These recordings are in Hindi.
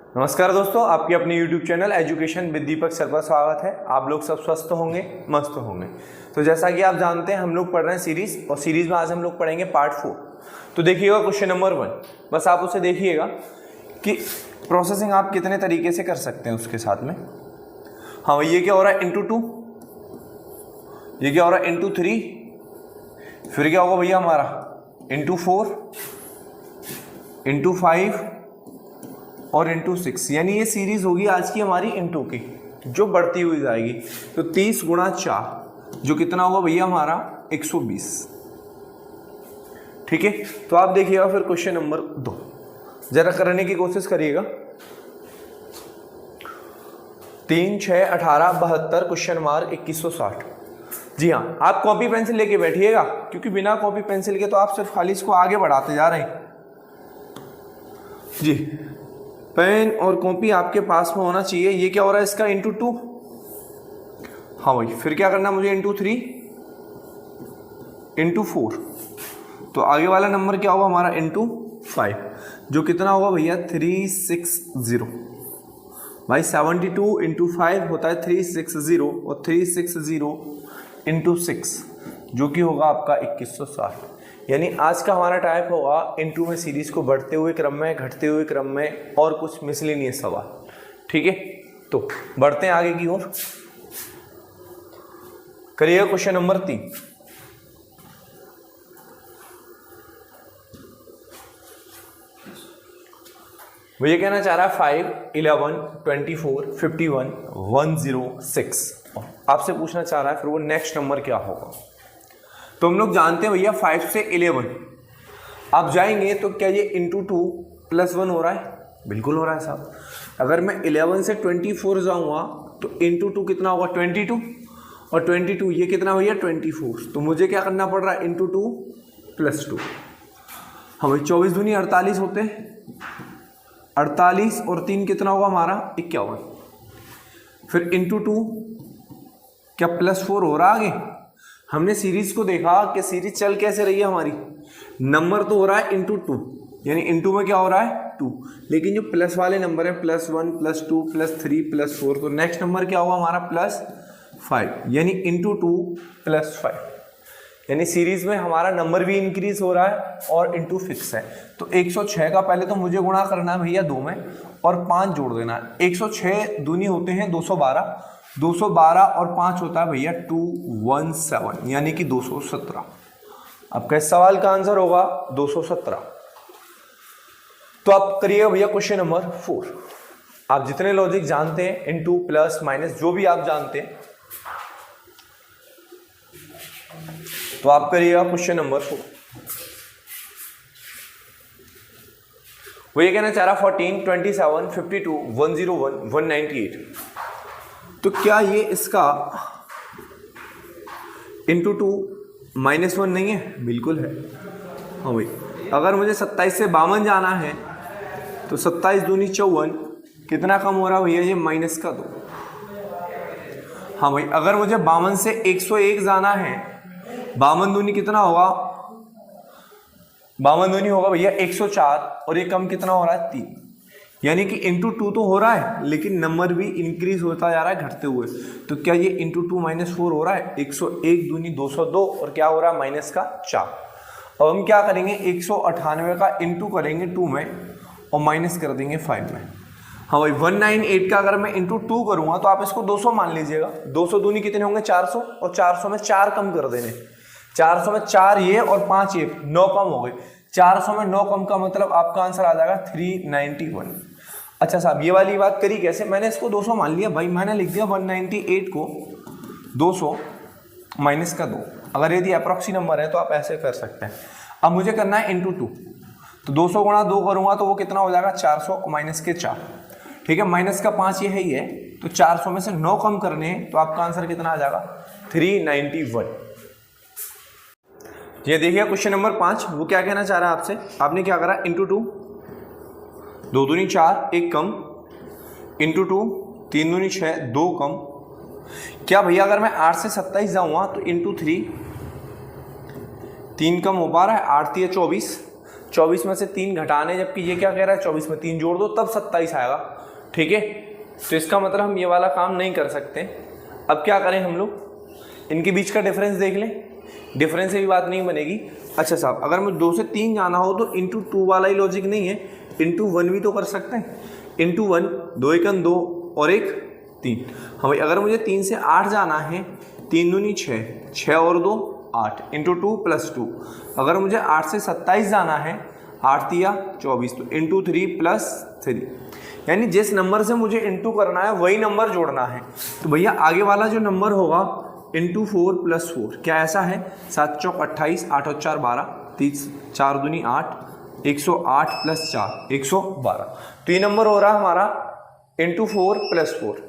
नमस्कार दोस्तों, आपके अपने YouTube channel education with Deepak sir पर स्वागत है। आप लोग सब स्वस्थ होंगे, मस्त होंगे। तो जैसा कि आप जानते हैं हम लोग पढ़ रहे हैं सीरीज, और सीरीज में आज हम लोग पढ़ेंगे पार्ट 4। तो देखिएगा क्वेश्चन नंबर 1, बस आप उसे देखिएगा कि प्रोसेसिंग आप कितने तरीके से कर सकते हैं उसके साथ में। हाँ, ये क्या हो रहा है इंटू 2, ये क्या हो रहा है इंटू 3, फिर क्या होगा भैया हमारा इंटू 4, इंटू 5 और इंटू 6। यानी ये सीरीज होगी आज की हमारी इंटू की, जो बढ़ती हुई जाएगी। तो 30 गुणा 4 जो कितना होगा भैया हमारा 120। ठीक है, तो आप देखिएगा फिर क्वेश्चन नंबर 2 जरा करने की कोशिश करिएगा। 3, 6, 18, 72 क्वेश्चन मार्क 2160। जी हाँ, आप कॉपी पेंसिल लेके बैठिएगा, क्योंकि बिना कॉपी पेंसिल के तो आप सिर्फ खाली इसको आगे बढ़ाते जा रहे हैं। जी, पेन और कॉपी आपके पास में होना चाहिए। ये क्या हो रहा है इसका इंटू 2। हाँ भाई, फिर क्या करना मुझे इंटू 3, इंटू 4। तो आगे वाला नंबर क्या होगा हमारा इंटू 5, जो कितना होगा भैया 360। भाई 72 इंटू 5 होता है 360, और 360 इंटू 6 जो कि होगा आपका 2160। यानी आज का हमारा टाइप होगा इंटू में सीरीज को बढ़ते हुए क्रम में, घटते हुए क्रम में, और कुछ मिसलेनियस सवाल। ठीक है, तो बढ़ते हैं आगे की ओर। करिएगा क्वेश्चन नंबर 3। वो ये कहना चाह रहा है 5, 11, 24, 51, 106। आपसे पूछना चाह रहा है फिर वो नेक्स्ट नंबर क्या होगा। तो हम लोग जानते हैं भैया 5 से 11 आप जाएंगे तो क्या ये इंटू 2 प्लस 1 हो रहा है? बिल्कुल हो रहा है साहब। अगर मैं 11 से 24 जाऊंगा तो इंटू 2 कितना होगा 22, और 22 ये कितना भैया 24। तो मुझे क्या करना पड़ रहा है इंटू 2 प्लस 2। हाँ भाई, 24 दूनी 48 होते हैं, 48 और 3 कितना होगा हमारा 51। फिर इंटू 2 क्या प्लस 4 हो रहा आगे। हमने सीरीज को देखा कि सीरीज चल कैसे रही है हमारी, नंबर तो हो रहा है इंटू 2, यानी इंटू में क्या हो रहा है 2, लेकिन जो प्लस वाले नंबर है +1, +2, +3, +4, तो नेक्स्ट नंबर क्या होगा हमारा +5, यानी इंटू 2 +5। यानी सीरीज में हमारा नंबर भी इंक्रीज हो रहा है और इंटू फिक्स है। तो 106 का पहले तो मुझे गुणा करना है भैया 2 में, और 5 जोड़ देना है। 106 दूनी होते हैं 212, 212 और 5 होता है भैया 217, यानी कि 217। आपका इस सवाल का आंसर होगा 217। तो आप करिएगा भैया क्वेश्चन नंबर 4। आप जितने लॉजिक जानते हैं, इनटू, प्लस, माइनस, जो भी आप जानते हैं, तो आप करिएगा क्वेश्चन नंबर 4। वो ये कहना चाह रहा 14, 27, 52, 101, 198। तो क्या ये इसका इंटू 2 -1 नहीं है? बिल्कुल है। हाँ भाई, अगर मुझे 27 से 52 जाना है तो 27 दूनी 54, कितना कम हो रहा है भैया ये -2। हाँ भाई, अगर मुझे 52 से 101 जाना है, 52 दूनी कितना होगा, 52 दूनी होगा भैया 104, और ये कम कितना हो रहा है 3, यानी कि इंटू 2 तो हो रहा है, लेकिन नंबर भी इंक्रीज होता जा रहा है घटते हुए। तो क्या ये इंटू 2 -4 हो रहा है? 101 दूनी 202, और क्या हो रहा है -4। अब हम क्या करेंगे, 198 का इंटू करेंगे 2 में और माइनस कर देंगे 5 में। हाँ भाई, 198 का अगर मैं इंटू 2 करूंगा तो आप इसको 200 मान लीजिएगा। 200 दूनी कितने होंगे 400, और 400 में 4 कम कर देने। 400 में 4 ये और 5 ये, 9 कम हो गए। 400 में 9 कम का मतलब आपका आंसर आ जाएगा 391। अच्छा साहब, ये वाली बात करी कैसे? मैंने इसको 200 मान लिया भाई, मैंने लिख दिया 198 को 200 माइनस का 2। अगर यदि अप्रॉक्सी नंबर है तो आप ऐसे कर सकते हैं। अब मुझे करना है इंटू 2, तो 200 गुणा 2 करूंगा तो वो कितना हो जाएगा 400 माइनस के 4। ठीक है, माइनस का 5 ये है ही है, तो 400 में से 9 कम करने हैं, तो आपका आंसर कितना आ जाएगा 391। ये देखिए क्वेश्चन नंबर 5, वो क्या कहना चाह रहा है आपसे। आपने क्या करा इंटू 2, 2 दूनी 4, 1 कम, इंटू 2, 3 दूनी 6, 2 कम। क्या भैया अगर मैं 8 से 27 जाऊंगा तो इंटू 3, 3 कम हो पा रहा है, 8 3 24, 24 में से 3 घटाने, जबकि ये क्या कह रहा है 24 में 3 जोड़ दो तब 27 आएगा। ठीक है, तो इसका मतलब हम ये वाला काम नहीं कर सकते। अब क्या करें हम लोग, इनके बीच का डिफरेंस देख लें, डिफरेंस से भी बात नहीं बनेगी। अच्छा साहब, अगर मुझे 2 से 3 जाना हो तो इंटू 2 वाला ही लॉजिक नहीं है, इंटू 1 भी तो कर सकते हैं। इंटू 1, 2 एकन 2 और 1 3। हाँ भाई, अगर मुझे 3 से 8 जाना है, 3 दूनी 6, 6 और 2 8, इंटू 2 प्लस 2। अगर मुझे 8 से 27 जाना है, 8 दिया 24, तो इंटू 3 प्लस 3। यानी जिस नंबर से मुझे इंटू करना है वही नंबर जोड़ना है। तो भैया आगे वाला जो नंबर होगा इंटू 4 प्लस 4, क्या ऐसा है 7 चौक 28, 8 और 4 12, 30 4 दूनी 8, 108 प्लस 4 112। तो ये नंबर हो रहा हमारा इंटू 4 प्लस 4।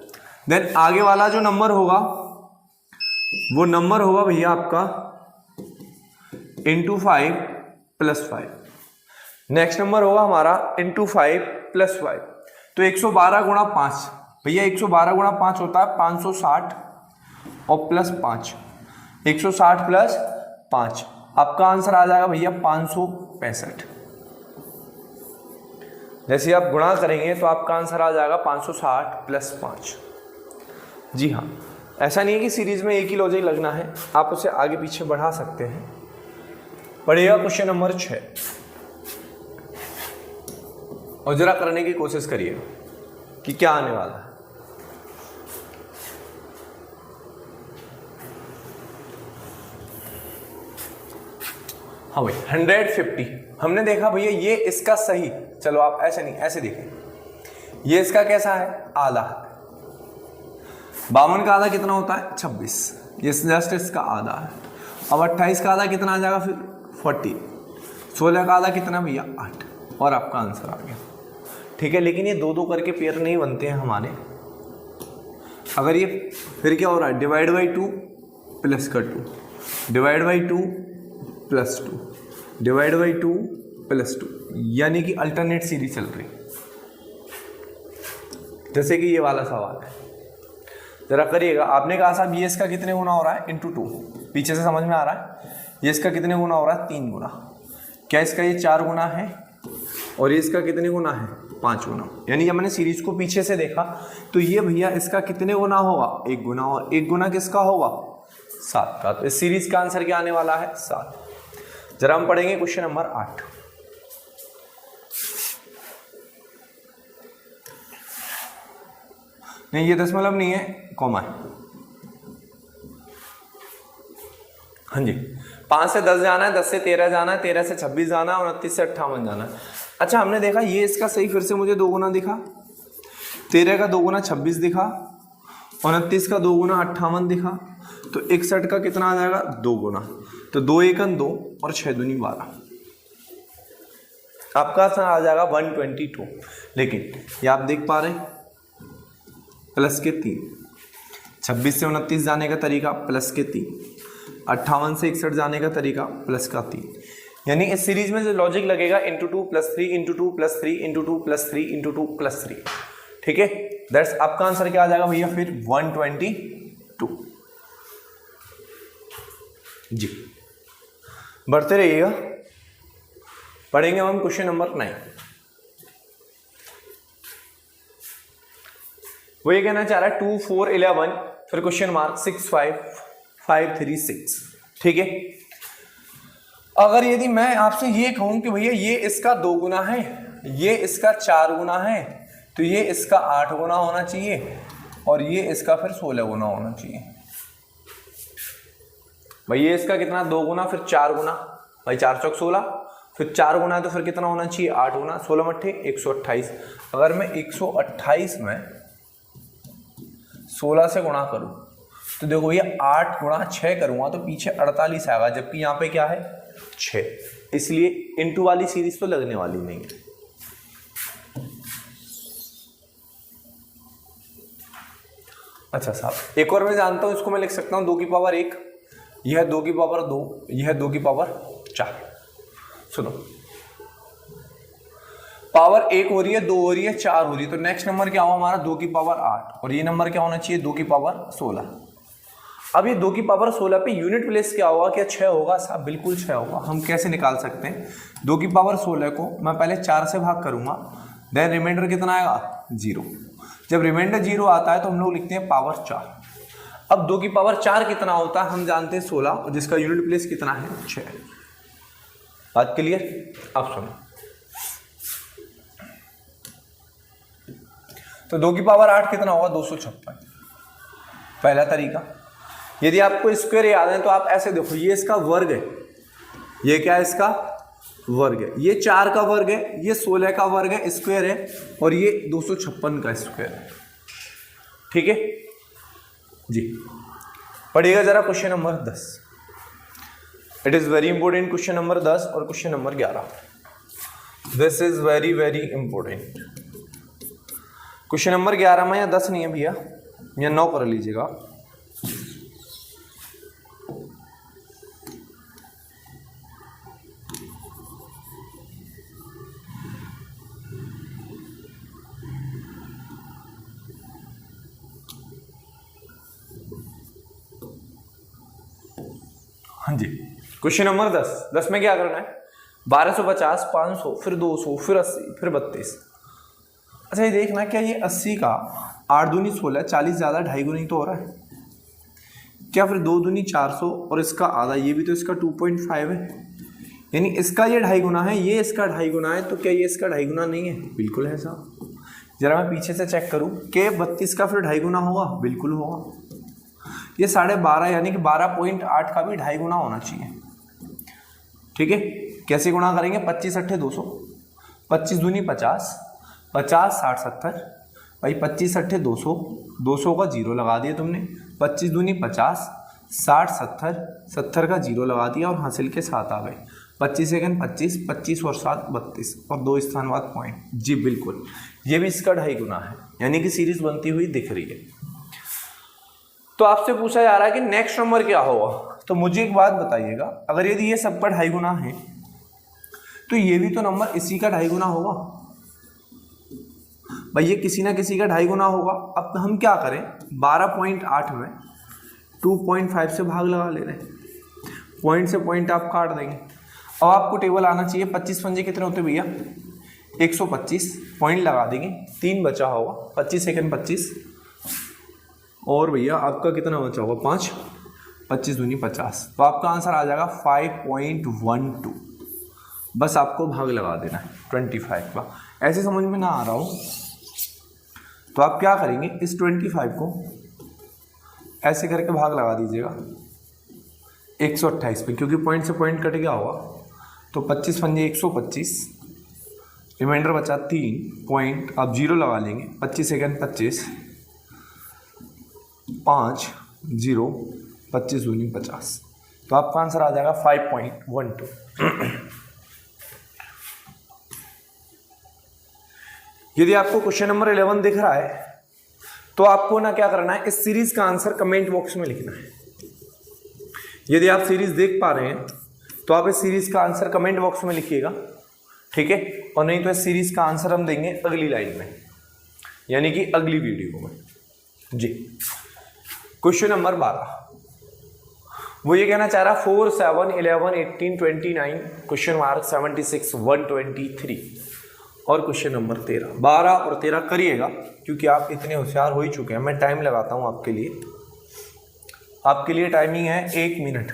देन आगे वाला जो नंबर होगा वो नंबर होगा भैया आपका इंटू 5 प्लस 5। नेक्स्ट नंबर होगा हमारा इंटू 5 प्लस 5। तो 112 गुणा 5, भैया 112 गुणा 5 होता है 560 और प्लस 5, 160 प्लस 5, आपका आंसर आ जाएगा भैया 565। जैसे आप गुणा करेंगे तो आपका आंसर आ जाएगा 560 प्लस 5। जी हाँ, ऐसा नहीं है कि सीरीज में एक ही लॉजिक लगना है, आप उसे आगे पीछे बढ़ा सकते हैं। पढ़िएगा क्वेश्चन नंबर 6 और जरा करने की कोशिश करिए कि क्या आने वाला है। हाँ भाई 150 हमने देखा भैया ये इसका सही, चलो आप ऐसे नहीं ऐसे देखें, ये इसका कैसा है आधा। 52 का आधा कितना होता है 26, ये जस्ट इसका आधा है। अब 28 का आधा कितना आ जाएगा फिर 40, 16 का आधा कितना भैया 8, और आपका आंसर आ गया। ठीक है, लेकिन ये 2-2 करके पेयर नहीं बनते हैं हमारे। अगर ये फिर क्या हो रहा है डिवाइड बाई 2 प्लस का 2, divide by 2 plus 2, divide by 2 plus 2, यानी कि अल्टरनेट सीरीज चल रही। जैसे कि ये वाला सवाल है, जरा करिएगा। आपने कहा साहब ये इसका कितने गुना हो रहा है इंटू 2, पीछे से समझ में आ रहा है। ये इसका कितने गुना हो रहा है 3 गुना, क्या इसका ये 4 गुना है, और ये इसका कितने गुना है 5 गुना। यानी जब मैंने सीरीज को पीछे से देखा तो ये भैया इसका कितने गुना होगा 1 गुना, और 1 गुना किसका होगा 7 का। तो इस सीरीज का आंसर क्या आने वाला है 7। जरा हम पढ़ेंगे क्वेश्चन नंबर 8। नहीं, ये दशमलव नहीं है, कॉमा है। हाँ जी, 5 से 10 जाना है, 10 से 13 जाना है, 13 से 26 जाना है, 29 से 58 जाना है। अच्छा, हमने देखा ये इसका सही फिर से मुझे 2 गुना दिखा, 13 का 2 गुना 26 दिखा, 29 का 2 गुना 58 दिखा, तो 61 का कितना आ जाएगा 2 गुना, तो 2 एकन 2 और 6 दूनी 12, आपका आंसर आ जाएगा 122। लेकिन ये आप देख पा रहे प्लस के 3, 26 से 29 जाने का तरीका प्लस के 3, 58 से 61 जाने का तरीका प्लस का 3। यानी इस सीरीज में जो लॉजिक लगेगा into 2 plus 3 into 2 plus 3 into 2 plus 3 into 2 plus 3। ठीक है, दैट्स आपका आंसर क्या आ जाएगा भैया फिर 122। जी, बढ़ते रहिएगा, पढ़ेंगे हम क्वेश्चन नंबर 9। वो ये कहना चाह रहा है 2 4 11 फिर क्वेश्चन मार्क 6 5 5 3 6। ठीक है, अगर यदि मैं आपसे ये कहूं कि भैया ये इसका 2 गुना है, ये इसका 4 गुना है, तो ये इसका 8 गुना होना चाहिए और ये इसका फिर 16 गुना होना चाहिए। भाई ये इसका कितना 2 गुना फिर 4 गुना, भाई 4 चौक 16, फिर 4 गुना है तो फिर कितना होना चाहिए 8 गुना, 16 मट्ठे 128। अगर मैं 128 में 16 से गुणा करूं तो देखो भैया 8 गुणा 6 करूंगा तो पीछे 48 आएगा, जबकि यहाँ पे क्या है 6, इसलिए इंटू वाली सीरीज तो लगने वाली नहीं है। अच्छा साहब, एक और मैं जानता हूं, इसको मैं लिख सकता हूं 2 की पावर 1, यह है 2 की पावर 2, यह है 2 की पावर 4। सुनो, पावर 1 हो रही है, 2 हो रही है, 4 हो रही है, तो नेक्स्ट नंबर क्या होगा हमारा 2 की पावर 8, और ये नंबर क्या होना चाहिए 2 की पावर 16। अब ये 2 की पावर 16 पे यूनिट प्लेस क्या होगा, क्या 6 होगा साहब? बिल्कुल 6 होगा। हम कैसे निकाल सकते हैं? 2 की पावर 16 को मैं पहले 4 से भाग करूंगा, देन रिमाइंडर कितना आएगा? 0। जब रिमाइंडर 0 आता है तो हम लोग लिखते हैं पावर 4। अब 2 की पावर 4 कितना होता है? हम जानते हैं 16, जिसका यूनिट प्लेस कितना है? 6। बात क्लियर? अब सुनो, तो 2 की पावर 8 कितना होगा? 256। पहला तरीका। यदि आपको स्क्वायर याद है तो आप ऐसे देखो, ये इसका वर्ग है, ये क्या है? इसका वर्ग है। ये 4 का वर्ग है, ये 16 का वर्ग है, स्क्वायर है, और ये 256 का स्क्वायर है। ठीक है जी। पढ़िएगा जरा question number 10। It is very important question number 10 और question number 11। This is very very important. Question number 11 में या 10 नहीं है भैया, या 9 कर लीजिएगा। हाँ जी, क्वेश्चन नंबर 10 में क्या करना है? 1250, 500, फिर 200, फिर 80, फिर 32। अच्छा ये देखना, क्या ये 80 का 8 दूनी 16, 40 ज़्यादा 2.5 गुनी तो हो रहा है क्या? फिर 2 दूनी 400 और इसका आधा, ये भी तो इसका 2.5 है, यानी इसका ये 2.5 गुना है, ये इसका 2.5 गुना है, तो क्या ये इसका 2.5 गुना नहीं है? बिल्कुल है साहब। जरा मैं पीछे से चेक करूँ कि 32 का फिर 2.5 गुना होगा? बिल्कुल होगा। ये 12.5 यानी कि 12.8 का भी 2.5 गुना होना चाहिए। ठीक है, कैसे गुणा करेंगे? 25 अट्ठे 200, 25 दूनी 50, 50 60 70, भाई 25 अट्ठे 200, 200 का 0 लगा दिया तुमने, 25 दूनी 50, 60 70, 70 का 0 लगा दिया और हासिल के 7 आ गए। 25 सेकंड 25, 25 और 7 32, और 2 स्थान बाद पॉइंट। जी बिल्कुल, ये भी इसका 2.5 गुना है, यानी कि सीरीज बनती हुई दिख रही है। तो आपसे पूछा जा रहा है कि नेक्स्ट नंबर क्या होगा, तो मुझे एक बात बताइएगा, अगर यदि ये सबका 2.5 गुना है तो ये भी तो नंबर इसी का 2.5 गुना होगा। भाई ये किसी ना किसी का 2.5 गुना होगा। अब हम क्या करें? 12.8 में 2.5 से भाग लगा ले रहे हैं, पॉइंट से पॉइंट आप काट देंगे। अब आपको टेबल आना चाहिए, 25 पंजे कितने होते भैया? 125, पॉइंट लगा देंगे, 3 बचा होगा, 25 सेकंड 25, और भैया आपका कितना बचा होगा? 5, 25 दूनी 50, तो आपका आंसर आ जाएगा 5.12। बस आपको भाग लगा देना है 25 का। ऐसे समझ में ना आ रहा हो तो आप क्या करेंगे? इस 25 को ऐसे करके भाग लगा दीजिएगा 128 पे, क्योंकि पॉइंट से पॉइंट कट गया होगा। तो 25 पंजे 125, रिमाइंडर बचा 3 पॉइंट, आप 0 लगा लेंगे, 25 सेकंड 25, 5 0, 25 दूनी 50, तो आपका आंसर आ जाएगा 5.12। यदि आपको क्वेश्चन नंबर 11 दिख रहा है तो आपको ना क्या करना है, इस सीरीज का आंसर कमेंट बॉक्स में लिखना है। यदि आप सीरीज देख पा रहे हैं तो आप इस सीरीज का आंसर कमेंट बॉक्स में लिखिएगा, ठीक है? और नहीं तो इस सीरीज का आंसर हम देंगे अगली लाइन में, यानी कि अगली वीडियो में। जी, क्वेश्चन नंबर 12, वो ये कहना चाह रहा 4 7 11 18 29 क्वेश्चन मार्क 76 123, और क्वेश्चन नंबर 13। 12 और 13 करिएगा, क्योंकि आप इतने होशियार हो ही चुके हैं। मैं टाइम लगाता हूं आपके लिए। आपके लिए टाइमिंग है 1 मिनट,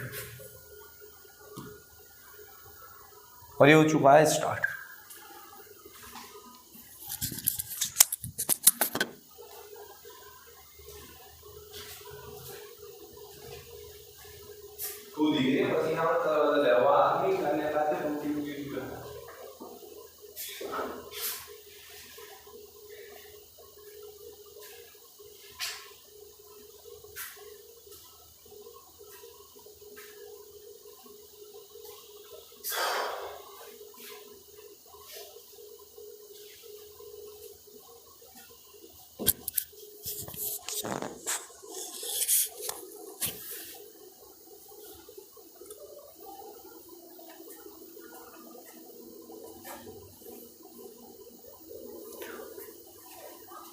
और ये हो चुका है स्टार्ट।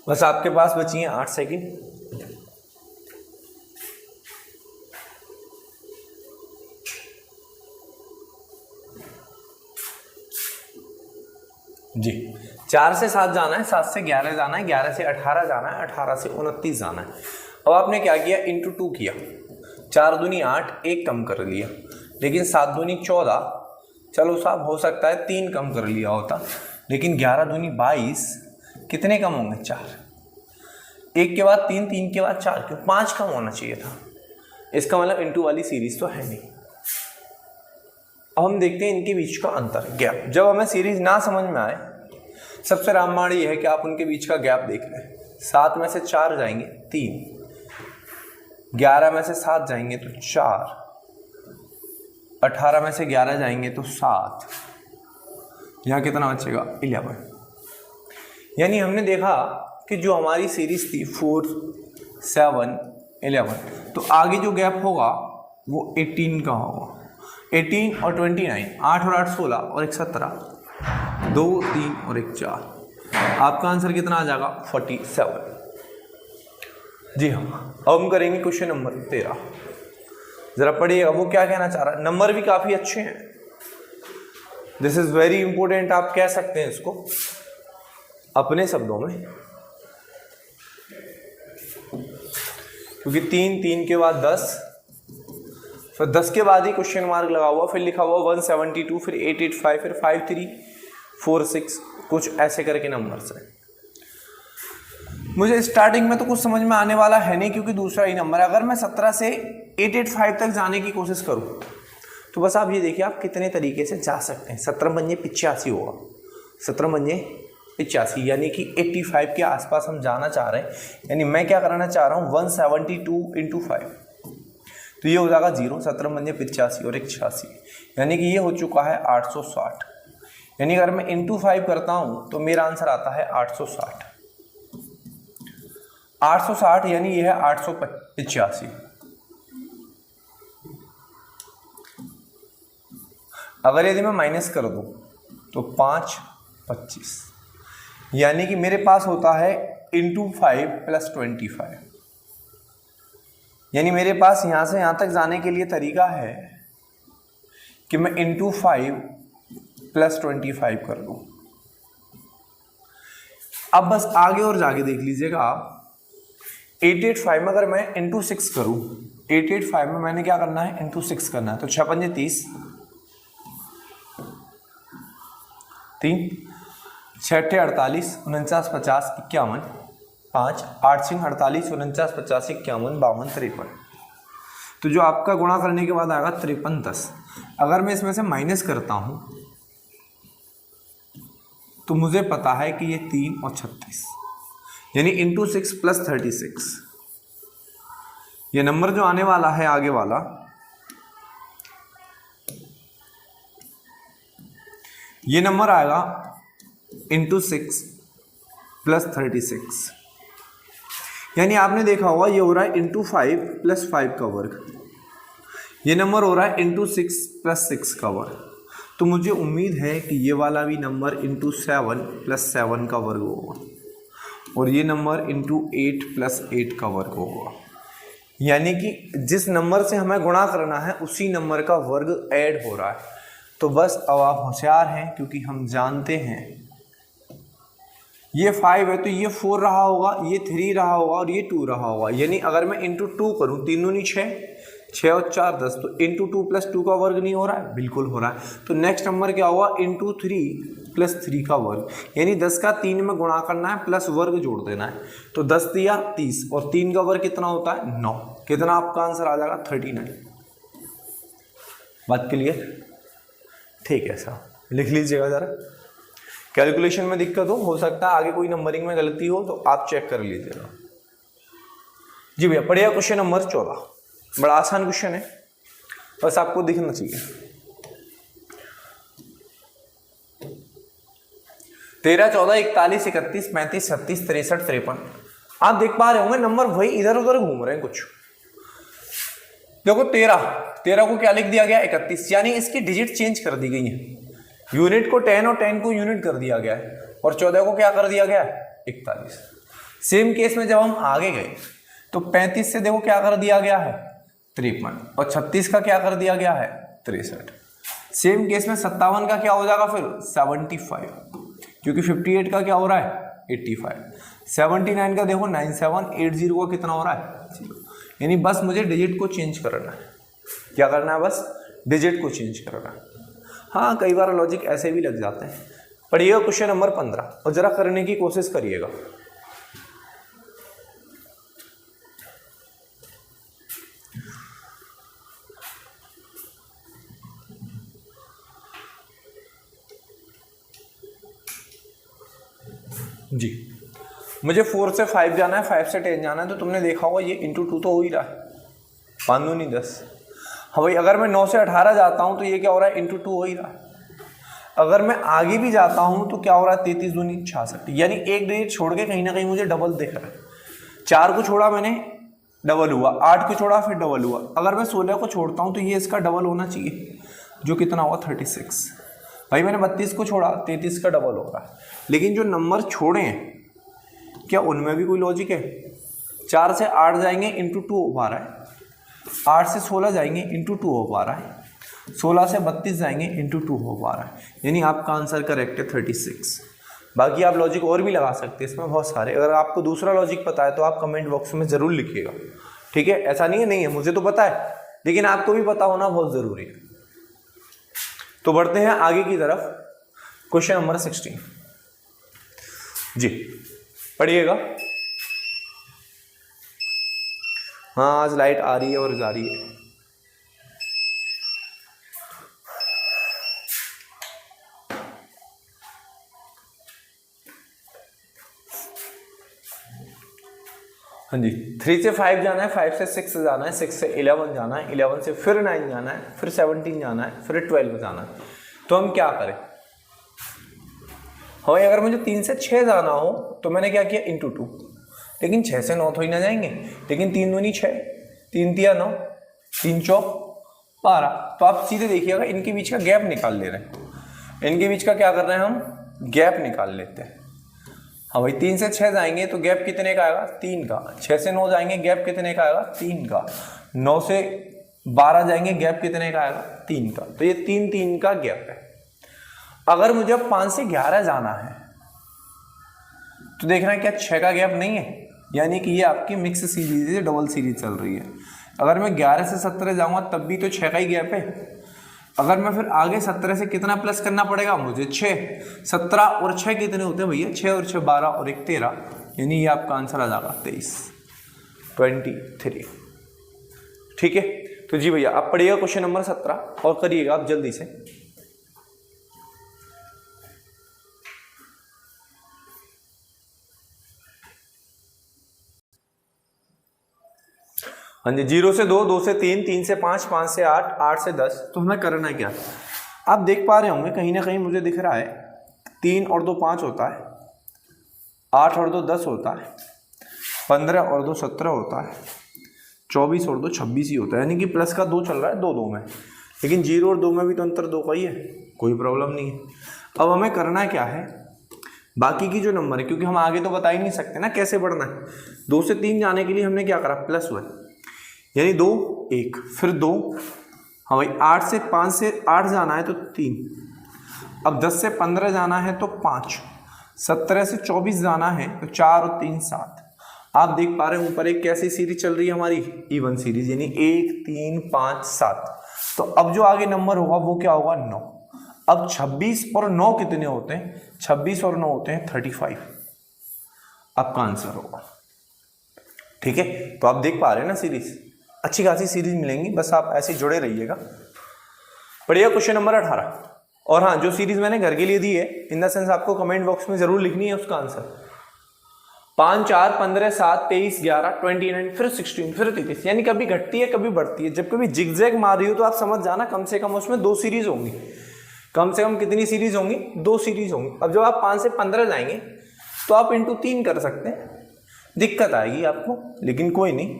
बस आपके पास बची हैं 8 सेकंड। जी 4 से 7 जाना है, 7 से 11 जाना है, 11 से 18 जाना है, 18 से 29 जाना है। अब आपने क्या किया, इंटू 2 किया, 4 दूनी 8, 1 कम कर लिया, लेकिन 7 दूनी 14, चलो साहब हो सकता है 3 कम कर लिया होता, लेकिन 11 दूनी 22, कितने कम होंगे, 4। 1 के बाद 3, 3 के बाद 4, क्यों 5 कम होना चाहिए था। इसका मतलब इंटू वाली सीरीज तो है नहीं। अब हम देखते हैं इनके बीच का अंतर, गैप। जब हमें सीरीज ना समझ में आए, सबसे रामबाण ये है कि आप उनके बीच का गैप देख लें। 7 में से 4 जाएंगे 3, 11 में से 7 जाएंगे तो 4, 18 में से 11 जाएंगे तो 7, यहाँ कितना बचेगा 11। यानी हमने देखा कि जो हमारी सीरीज थी 4, 7, 11, तो आगे जो गैप होगा वो 18 का होगा। 18 और 29, 8 और 8 16 और 1 17, 2 3 और 1 4, आपका आंसर कितना आ जाएगा 47। जी हाँ, अब हम करेंगे क्वेश्चन नंबर 13। जरा पढ़िएगा वो क्या कहना चाह रहा है। नंबर भी काफी अच्छे हैं, दिस इज वेरी इंपॉर्टेंट, आप कह सकते हैं इसको अपने शब्दों में, क्योंकि 3, 3 के बाद 10, फिर 10 के बाद ही क्वेश्चन मार्क लगा हुआ, फिर लिखा हुआ 172, फिर 885, फिर 5346, कुछ ऐसे करके नंबर्स हैं। मुझे स्टार्टिंग में तो कुछ समझ में आने वाला है नहीं, क्योंकि दूसरा ही नंबर है। अगर मैं 17 से 885 तक जाने की कोशिश करूं तो बस आप ये देखिए आप कितने तरीके से जा सकते हैं। 17 पंजे 85 होगा, 17 पंजे 85, यानी कि 85 के आसपास हम जाना चाह रहे हैं। यानी मैं क्या कराना चाह रहा हूँ 172 इंटू 5, तो ये हो जाएगा 0, 17 पंजे 85 और 1 86, यानी कि ये हो चुका है 860। यानी अगर मैं इंटू 5 करता हूँ तो मेरा आंसर आता है 860। 860 यानी ये है 885। अगर यदि मैं माइनस कर दूं तो 5 25, यानी कि मेरे पास होता है इंटू 5 प्लस 25, यानी मेरे पास यहां से यहां तक जाने के लिए तरीका है कि मैं इंटू 5 प्लस 25 कर दूं। अब बस आगे और जाके देख लीजिएगा आप, 885 में अगर मैं इंटू 6 करूं, 885 में मैंने क्या करना है इंटू 6 करना है, तो 6 पंजे 30, 3 6 48 49 50 51, 5 8 सिंह 48 49 50 51 52 53, तो जो आपका गुणा करने के बाद आएगा 53 10। अगर मैं इसमें से माइनस करता हूं तो मुझे पता है कि ये 3 और 36, यानी इंटू 6 प्लस 36, ये नंबर जो आने वाला है आगे वाला, ये नंबर आएगा इंटू 6 प्लस 36, यानी आपने देखा होगा ये हो रहा है इंटू 5 प्लस 5 का वर्ग, ये नंबर हो रहा है इंटू 6 प्लस 6 का वर्ग। तो मुझे उम्मीद है कि ये वाला भी नंबर इंटू 7 प्लस 7 का वर्ग होगा, और ये नंबर इंटू 8 प्लस 8 का वर्ग होगा। यानी कि जिस नंबर से हमें गुणा करना है उसी नंबर का वर्ग ऐड हो रहा है। तो बस अब आप होशियार हैं, क्योंकि हम जानते हैं ये 5 है तो ये 4 रहा होगा, ये 3 रहा होगा और ये 2 रहा होगा। यानी अगर मैं इंटू 2 करूँ, 3 दूनी 6, 6 और 4 10, तो इंटू 2 प्लस 2 का वर्ग नहीं हो रहा है, बिल्कुल हो रहा है। तो नेक्स्ट नंबर क्या होगा इंटू 3 प्लस 3 का वर्ग, यानी 10 का 3 में गुणा करना है प्लस वर्ग जोड़ देना है। तो 10 दिया 30 और 3 का वर्ग कितना होता है 9, कितना आपका आंसर आ जाएगा 39। बात क्लियर? ठीक है साहब, लिख लीजिएगा जरा। कैलकुलेशन में दिक्कत हो सकता है आगे कोई नंबरिंग में गलती हो तो आप चेक कर लीजिएगा। जी भैया पढ़िए क्वेश्चन नंबर 14, बड़ा आसान क्वेश्चन है, बस आपको दिखना चाहिए। 13 14 41 31 35 36 63 53, आप देख पा रहे होंगे नंबर वही इधर उधर घूम रहे हैं कुछ। देखो 13 को क्या लिख दिया गया 31, यानी इसकी डिजिट चेंज कर दी गई है। यूनिट को 10 और 10 को यूनिट कर दिया गया है, और 14 को क्या कर दिया गया है 41। सेम केस में जब हम आगे गए तो 35 से देखो क्या कर दिया गया है 53, और 36 का क्या कर दिया गया है 63। सेम केस में 57 का क्या हो जाएगा फिर 75, क्योंकि 58 का क्या हो रहा है 85, 79 का देखो 9780 का कितना हो रहा है 0। यानी बस मुझे डिजिट को चेंज करना है। क्या करना है? बस डिजिट को चेंज करना है। हाँ, कई बार लॉजिक ऐसे भी लग जाते हैं। पढ़िएगा क्वेश्चन नंबर 15 और जरा करने की कोशिश करिएगा। जी, मुझे 4 से 5 जाना है, 5 से 10 जाना है, तो तुमने देखा होगा ये इंटू 2 तो हो ही रहा है, 5 दूनी 10। हाँ भाई, अगर मैं 9 से 18 जाता हूँ तो ये क्या हो रहा है इंटू 2 हो ही रहा है। अगर मैं आगे भी जाता हूँ तो क्या हो रहा है 33 दूनी 66, यानी एक डिजिट छोड़ के कहीं ना कहीं मुझे डबल दिख रहा है। 4 को छोड़ा मैंने, डबल हुआ, 8 को छोड़ा फिर डबल हुआ। अगर मैं 16 को छोड़ता हूँ तो ये इसका डबल होना चाहिए, जो कितना हुआ 36। भाई मैंने 32 को छोड़ा, 33 का डबल होगा। लेकिन जो नंबर छोड़े हैं क्या उनमें भी कोई लॉजिक है? 4 से 8 जाएंगे इंटू 2 हो पा रहा है, 8 से 16 जाएंगे इंटू 2 हो पा रहा है, 16 से 32 जाएंगे इंटू 2 हो पा रहा है। यानी आपका आंसर करेक्ट है 36। बाकी आप लॉजिक और भी लगा सकते हैं इसमें बहुत सारे। अगर आपको दूसरा लॉजिक पता है तो आप कमेंट बॉक्स में ज़रूर लिखिएगा, ठीक है? ऐसा नहीं है मुझे तो पता है, लेकिन आपको भी पता होना बहुत ज़रूरी है। तो बढ़ते हैं आगे की तरफ, क्वेश्चन नंबर 16 जी, पढ़िएगा। हाँ, आज लाइट आ रही है और जा रही है। हाँ जी, 3 से 5 जाना है, 5 से 6 जाना है, 6 से 11 जाना है, 11 से फिर 9 जाना है, फिर 17 जाना है, फिर 12 जाना है। तो हम क्या करें? हाँ, अगर मुझे 3 से 6 जाना हो तो मैंने क्या किया इंटू 2, लेकिन 6 से 9 तो ही ना जाएंगे, लेकिन 3 दूनी 6, 3 तिया 9, 3 चौक 12। तो आप सीधे देखिएगा इनके बीच का गैप निकाल ले रहे हैं। इनके बीच का क्या कर रहे हैं हम? गैप निकाल लेते हैं। हाँ भाई, 3 से 6 जाएंगे तो गैप कितने का आएगा? 3 का। 6 से 9 जाएंगे गैप कितने का आएगा? 3 का। 9 से 12 जाएंगे गैप कितने का आएगा? 3 का। तो ये 3 का गैप है। अगर मुझे 5 से 11 जाना है तो देखना है क्या 6 का गैप नहीं है, यानी कि ये आपकी मिक्स सीरीज है, डबल सीरीज चल रही है। अगर मैं 11 से 17 जाऊंगा तब भी तो 6 का ही गैप है। अगर मैं फिर आगे 17 से कितना प्लस करना पड़ेगा मुझे? 6। 17 और 6 कितने होते हैं भैया? 6 और 6 12 और 1 13, यानी ये आपका आंसर आ जाएगा 23। ठीक है, तो जी भैया आप पढ़िएगा क्वेश्चन नंबर 17 और करिएगा आप जल्दी से। हाँ जी, 0 से 2, 2 से 3, 3 से 5, 5 से 8, 8 से 10। तो हमें करना है क्या? आप देख पा रहे होंगे कहीं ना कहीं मुझे दिख रहा है 3 और 2 5 होता है, 8 और 2 10 होता है, 15 और 2 17 होता है, 24 और 2 26 ही होता है, यानी कि प्लस का 2 चल रहा है 2 में। लेकिन 0 और 2 में भी तो अंतर 2 का ही है, कोई प्रॉब्लम नहीं है। अब हमें करना क्या है? बाकी की जो नंबर है, क्योंकि हम आगे तो बता ही नहीं सकते ना कैसे बढ़ना है। 2 से 3 जाने के लिए हमने क्या करा? +1, यानी 2 1 फिर 2। हाँ भाई, 8 से 5 से 8 जाना है तो 3। अब 10 से 15 जाना है तो 5। 17 से 24 जाना है तो 4 और 3 7। आप देख पा रहे हैं ऊपर एक कैसी सीरीज चल रही है हमारी? इवन सीरीज, यानी 1 3 5 7। तो अब जो आगे नंबर होगा वो क्या होगा? 9। अब 26 और 9 कितने होते हैं? 26 और 9 होते हैं 35। आपका आंसर होगा। ठीक है, तो आप देख पा रहे हैं ना सीरीज, अच्छी खासी सीरीज मिलेंगी, बस आप ऐसे जुड़े रहिएगा। पढ़िए क्वेश्चन नंबर 18। और हाँ, जो सीरीज मैंने घर के लिए दी है इन द सेंस आपको कमेंट बॉक्स में जरूर लिखनी है उसका आंसर। 5 4 15 7 23 11 29 फिर 16 फिर 33, यानी कभी घटती है कभी बढ़ती है। जब कभी जिगजैग मार रही हो तो आप समझ जाना कम से कम उसमें 2 सीरीज होंगी। कम से कम कितनी सीरीज होंगी? 2 सीरीज होंगी। अब जब आप 5 से 15 जाएंगे तो आप इंटू 3 कर सकते हैं, दिक्कत आएगी आपको, लेकिन कोई नहीं।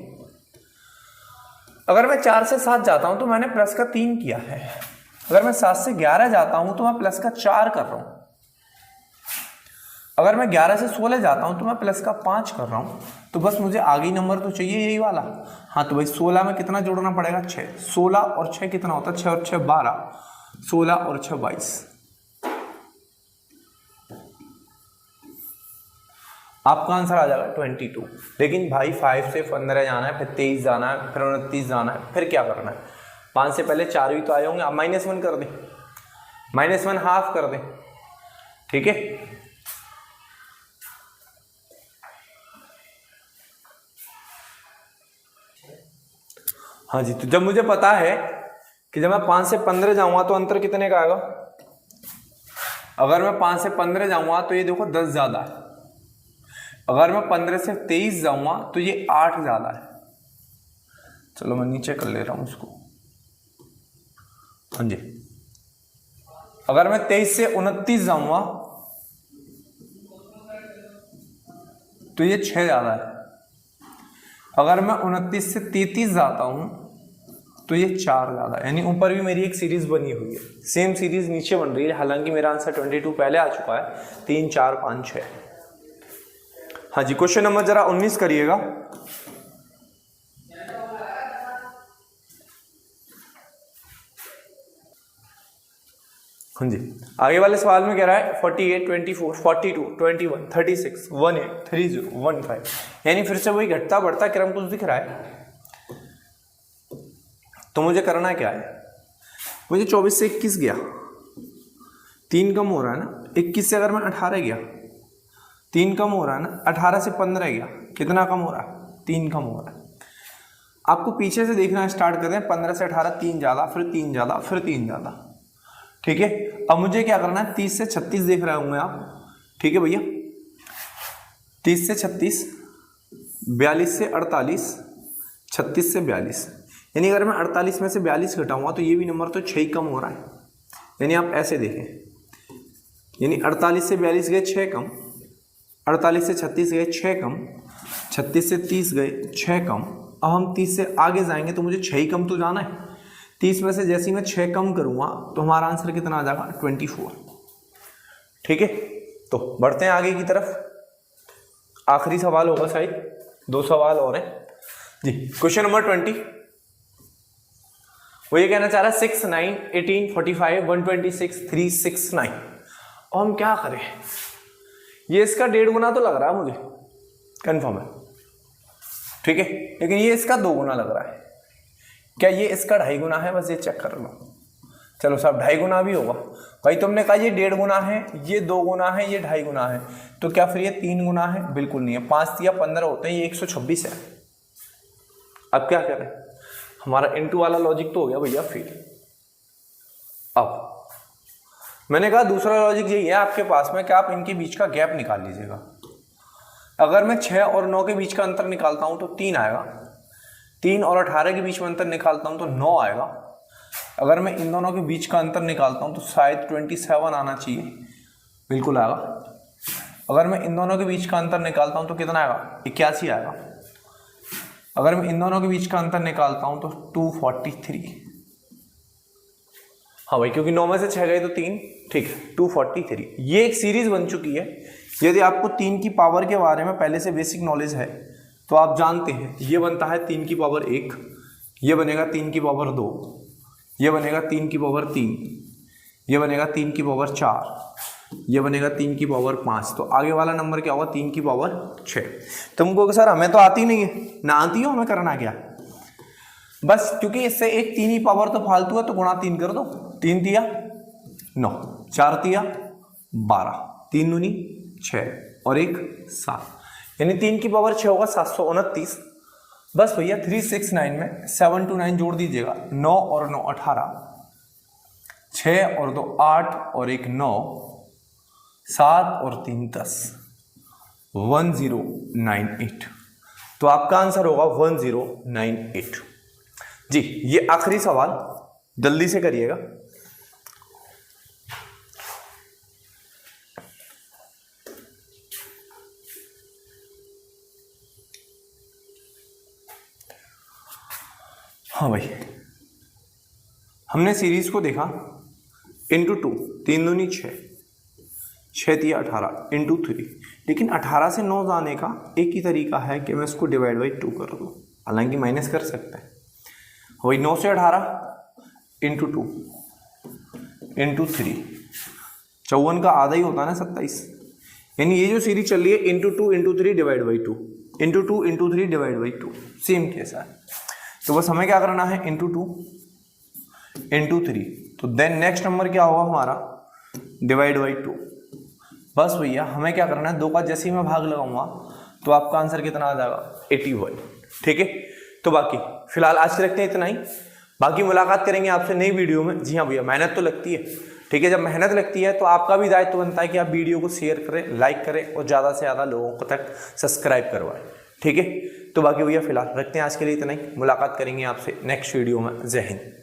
अगर मैं 4 से 7 जाता हूं तो मैंने प्लस का 3 किया है। अगर मैं 7 से 11 जाता हूं तो मैं प्लस का 4 कर रहा हूं। अगर मैं 11 से 16 जाता हूं तो मैं प्लस का 5 कर रहा हूं। तो बस मुझे आगे नंबर तो चाहिए यही वाला। हाँ, तो भाई 16 में कितना जोड़ना पड़ेगा? 6। 16 और 6 कितना होता है? 6 और 6 12, 16 और 6 22। आपका आंसर आ जाएगा 22। लेकिन भाई 5 से 15 जाना है, फिर 23 जाना है, फिर 29 जाना है, फिर क्या करना है? 5 से पहले 4 भी तो आए होंगे, आप -1 कर दें, -1 हाफ कर दें, ठीक है। हाँ जी, तो जब मुझे पता है कि जब मैं 5 से 15 जाऊंगा तो अंतर कितने का आएगा? अगर मैं 5 से 15 जाऊंगा तो ये देखो 10 ज्यादा है। अगर मैं 15 से 23 जाऊंगा तो ये 8 ज्यादा है। चलो मैं नीचे कर ले रहा हूं उसको। हाँ जी, अगर मैं 23 से 29 जाऊंगा तो ये 6 ज्यादा है। अगर मैं 29 से 33 जाता हूं तो ये 4 ज्यादा है। यानी ऊपर भी मेरी एक सीरीज बनी हुई है, सेम सीरीज नीचे बन रही है। हालांकि मेरा आंसर 22 पहले आ चुका है, 3 4 5 6। हाँ जी, क्वेश्चन नंबर जरा 19 करिएगा। हाँ जी, आगे वाले सवाल में कह रहा है 48 24 42 21 36 18 30 15। यानी फिर से वही घटता बढ़ता क्रम कुछ दिख रहा है। तो मुझे करना क्या है? मुझे 24 से 21 गया, 3 कम हो रहा है ना। 21 से अगर मैं 18 गया, 3 कम हो रहा है ना। 18 से 15 गया, कितना कम हो रहा है? 3 कम हो रहा है। आपको पीछे से देखना स्टार्ट कर दें। 15 से 18 3 ज्यादा, फिर 3 ज्यादा, फिर 3 ज्यादा, ठीक है। अब मुझे क्या करना है? 30 से 36 देख रहे होंगे आप, ठीक है भैया। 30 से 36, 42 से 48, 36 से 42। यानी अगर मैं 48 में से 42 घटाऊंगा तो ये भी नंबर तो 6 ही कम हो रहा है। यानी आप ऐसे देखें, यानी 48 से 42 गए 6 कम, 48 से 36 गए 6 कम, 36 से 30 गए 6 कम। अब हम 30 से आगे जाएंगे तो मुझे 6 ही कम तो जाना है। 30 में से जैसे ही मैं 6 कम करूंगा तो हमारा आंसर कितना आ जाएगा? 24, ठीक है। तो बढ़ते हैं आगे की तरफ। आखिरी सवाल होगा शायद, 2 सवाल और हैं जी। क्वेश्चन नंबर 20, वो ये कहना चाह रहा है 6 9 18 45 126 369। और हम क्या करें? ये इसका 1.5 गुना तो लग रहा है मुझे, कंफर्म है, ठीक है। लेकिन ये इसका 2 गुना लग रहा है। क्या ये इसका 2.5 गुना है? बस ये चेक कर लो। चलो साहब 2.5 गुना भी होगा। भाई तुमने कहा ये 1.5 गुना है, ये 2 गुना है, ये 2.5 गुना है, तो क्या फिर ये 3 गुना है? बिल्कुल नहीं है। 5 या 15 होते हैं, ये 126 है। अब क्या करें? हमारा इनटू वाला लॉजिक तो हो गया भैया फेल। अब मैंने कहा दूसरा लॉजिक यही है आपके पास में कि आप इनके बीच का गैप निकाल लीजिएगा। अगर मैं 6 और 9 के बीच का अंतर निकालता हूं तो 3 आएगा। 3 और 18 के बीच में अंतर निकालता हूं तो 9 आएगा। अगर मैं इन दोनों के बीच का अंतर निकालता हूं तो शायद 27 आना चाहिए, बिल्कुल आएगा। अगर मैं इन दोनों के बीच का अंतर निकालता हूं तो कितना आएगा? 81 आएगा। अगर मैं इन दोनों के बीच का अंतर निकालता हूं तो 243। हाँ भाई, क्योंकि 9 में से 6 गए तो 3, ठीक है, 243। ये एक सीरीज बन चुकी है। यदि आपको 3 की पावर के बारे में पहले से बेसिक नॉलेज है तो आप जानते हैं ये बनता है 3 की पावर 1, ये बनेगा 3 की पावर 2, ये बनेगा 3 की पावर 3, ये बनेगा 3 की पावर 4, ये बनेगा 3 की पावर 5। तो आगे वाला नंबर क्या होगा? 3 की पावर 6। तुमको सर हमें तो आती नहीं है, ना आती हो, हमें करना क्या? बस क्योंकि इससे एक 3 ही पावर तो फालतू है तो गुणा 3 कर दो। 3 तिया 9, 4 तिया 12, 3 दूनी 6 और 1 7। यानी 3 की पावर 6 होगा 729। बस भैया 369 में 7 to 9 जोड़ दीजिएगा। 9 और 9 18, 6 और 2 8 और 1 9, 7 और 3 10, 1098। तो आपका आंसर होगा 1098 जी। ये आखिरी सवाल जल्दी से करिएगा। हाँ भाई, हमने सीरीज को देखा इंटू 2, 3 दूनी 6, 6 तिया 18 इंटू 3। लेकिन 18 से 9 जाने का एक ही तरीका है कि मैं इसको डिवाइड बाई 2 कर दूँ, हालांकि माइनस कर सकते हैं। वही 9 से 18 इंटू 2 इंटू 3, 54 का आधा ही होता है ना 27। यानी ये जो सीरीज चल रही है into 2 into 3 divide by 2 into 2 into 3 divide by 2 same case है। तो बस हमें क्या करना है इंटू 2 इंटू 3, तो देन नेक्स्ट नंबर क्या होगा हमारा डिवाइड बाई 2। बस भैया हमें क्या करना है, 2 का जैसे ही मैं भाग लगाऊंगा तो आपका आंसर कितना आ जाएगा 81। ठीक है, तो बाकी फिलहाल आज से रखते हैं इतना ही, बाकी मुलाकात करेंगे आपसे नई वीडियो में। जी हाँ भैया, मेहनत तो लगती है, ठीक है, जब मेहनत लगती है तो आपका भी दायित्व बनता है कि आप वीडियो को शेयर करें, लाइक करें और ज़्यादा से ज़्यादा लोगों को तक सब्सक्राइब करवाएं। ठीक है, तो बाकी भैया फिलहाल रखते हैं आज के लिए इतना ही, मुलाकात करेंगे आपसे नेक्स्ट वीडियो में। जय हिंद।